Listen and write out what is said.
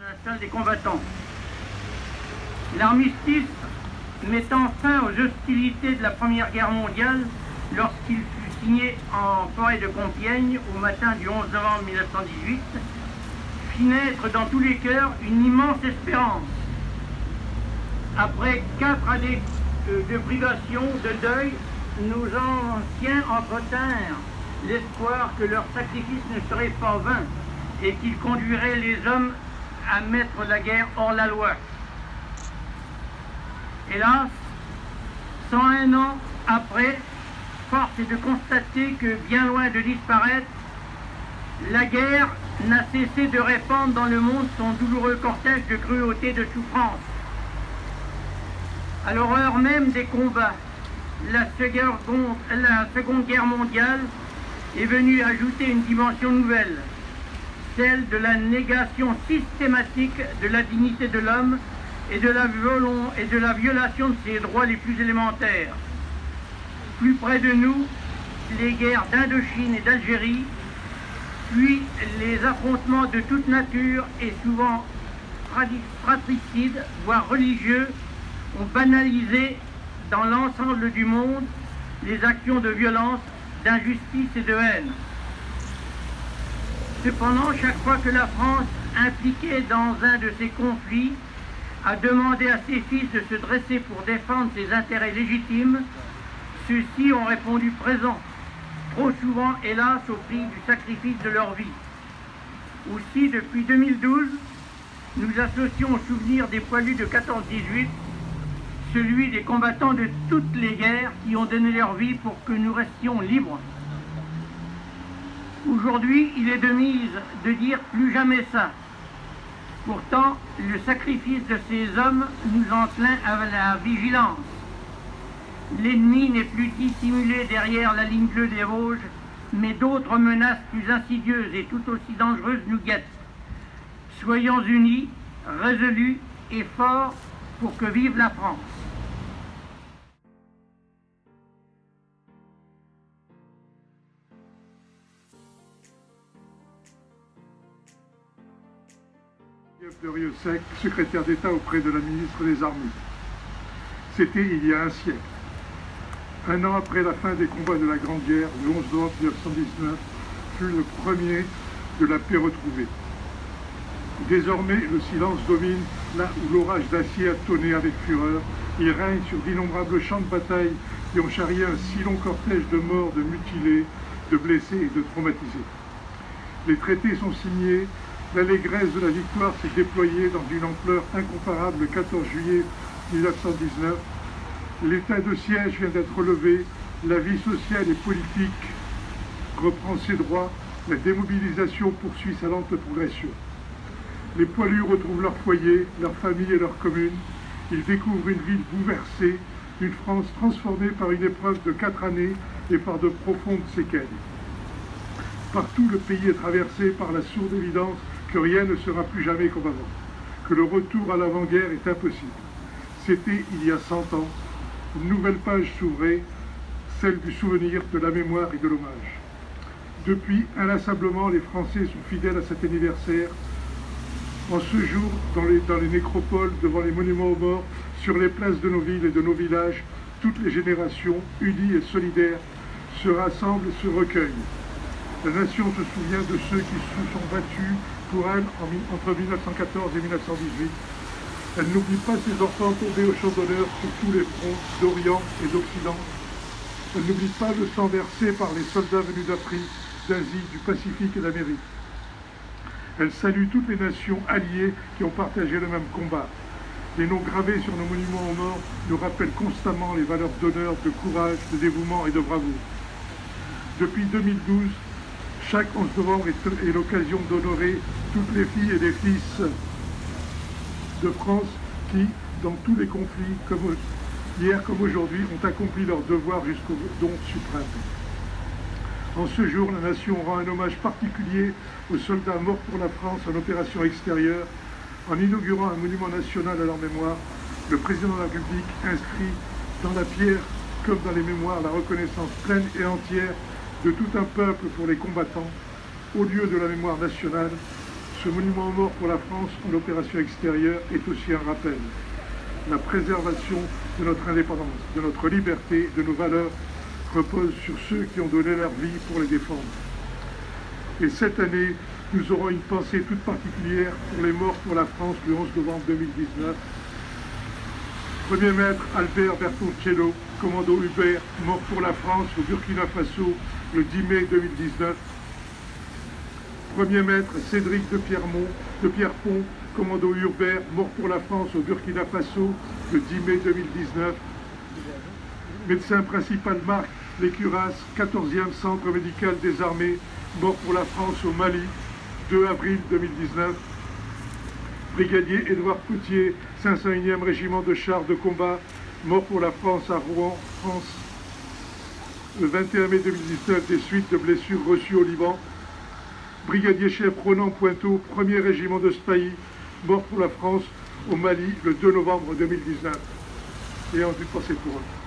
La salle des combattants. L'armistice mettant fin aux hostilités de la Première Guerre mondiale lorsqu'il fut signé en forêt de Compiègne au matin du 11 novembre 1918, fit naître dans tous les cœurs une immense espérance. Après 4 années de privation, de deuil, nos anciens entretinrent l'espoir que leur sacrifice ne serait pas vain et qu'il conduirait les hommes à mettre la guerre hors la loi. Hélas, 101 ans après, force est de constater que, bien loin de disparaître, la guerre n'a cessé de répandre dans le monde son douloureux cortège de cruauté et de souffrance. À l'horreur même des combats, la Seconde Guerre mondiale est venue ajouter une dimension nouvelle, celle de la négation systématique de la dignité de l'homme et de la violation de ses droits les plus élémentaires. Plus près de nous, les guerres d'Indochine et d'Algérie, puis les affrontements de toute nature et souvent fratricides, voire religieux, ont banalisé dans l'ensemble du monde les actions de violence, d'injustice et de haine. Cependant, chaque fois que la France, impliquée dans un de ces conflits, a demandé à ses fils de se dresser pour défendre ses intérêts légitimes, ceux-ci ont répondu présent, trop souvent, hélas, au prix du sacrifice de leur vie. Aussi, depuis 2012, nous associons au souvenir des poilus de 14-18 celui des combattants de toutes les guerres qui ont donné leur vie pour que nous restions libres. Aujourd'hui, il est de mise de dire plus jamais ça. Pourtant, le sacrifice de ces hommes nous enclin à la vigilance. L'ennemi n'est plus dissimulé derrière la ligne bleue des Vosges, mais d'autres menaces plus insidieuses et tout aussi dangereuses nous guettent. Soyons unis, résolus et forts pour que vive la France. De Rieusec, secrétaire d'État auprès de la ministre des Armées. C'était il y a un siècle. Un an après la fin des combats de la Grande Guerre, le 11 novembre 1919 fut le premier de la paix retrouvée. Désormais, le silence domine là où l'orage d'acier a tonné avec fureur. Il règne sur d'innombrables champs de bataille qui ont charrié un si long cortège de morts, de mutilés, de blessés et de traumatisés. Les traités sont signés. L'allégresse de la victoire s'est déployée dans une ampleur incomparable le 14 juillet 1919. L'état de siège vient d'être levé, la vie sociale et politique reprend ses droits, la démobilisation poursuit sa lente progression. Les poilus retrouvent leur foyer, leur famille et leur commune. Ils découvrent une ville bouleversée, une France transformée par une épreuve de 4 années et par de profondes séquelles. Partout, le pays est traversé par la sourde évidence que rien ne sera plus jamais comme avant, que le retour à l'avant-guerre est impossible. C'était il y a 100 ans, une nouvelle page s'ouvrait, celle du souvenir, de la mémoire et de l'hommage. Depuis, inlassablement, les Français sont fidèles à cet anniversaire. En ce jour, dans les nécropoles, devant les monuments aux morts, sur les places de nos villes et de nos villages, toutes les générations, unies et solidaires, se rassemblent et se recueillent. La nation se souvient de ceux qui se sont battus pour elle entre 1914 et 1918. Elle n'oublie pas ses enfants tombés au champ d'honneur sur tous les fronts d'Orient et d'Occident. Elle n'oublie pas le sang versé par les soldats venus d'Afrique, d'Asie, du Pacifique et d'Amérique. Elle salue toutes les nations alliées qui ont partagé le même combat. Les noms gravés sur nos monuments aux morts nous rappellent constamment les valeurs d'honneur, de courage, de dévouement et de bravoure. Depuis 2012, chaque 11 novembre est l'occasion d'honorer toutes les filles et les fils de France qui, dans tous les conflits, comme hier comme aujourd'hui, ont accompli leur devoir jusqu'au don suprême. En ce jour, la nation rend un hommage particulier aux soldats morts pour la France en opération extérieure, En inaugurant un monument national à leur mémoire, le président de la République inscrit dans la pierre comme dans les mémoires la reconnaissance pleine et entière de tout un peuple pour les combattants. Au lieu de la mémoire nationale, ce monument aux morts pour la France en opération extérieure est aussi un rappel. La préservation de notre indépendance, de notre liberté, de nos valeurs repose sur ceux qui ont donné leur vie pour les défendre. Et cette année, nous aurons une pensée toute particulière pour les morts pour la France le 11 novembre 2019. Premier maître Albert Bertoncello, commando Hubert, mort pour la France au Burkina Faso le 10 mai 2019. Premier maître Cédric de Pierrepont, commando Hubert, mort pour la France au Burkina Faso le 10 mai 2019. Médecin principal Marc Lécuras, 14e centre médical des armées, mort pour la France au Mali, 2 avril 2019. Brigadier Édouard Coutier, 501e régiment de chars de combat, mort pour la France à Rouen, France, le 21 mai 2019 des suites de blessures reçues au Liban. Brigadier chef Ronan Pointeau, 1er régiment de Spahis, mort pour la France au Mali le 2 novembre 2019. Et ensuite pensez pour eux.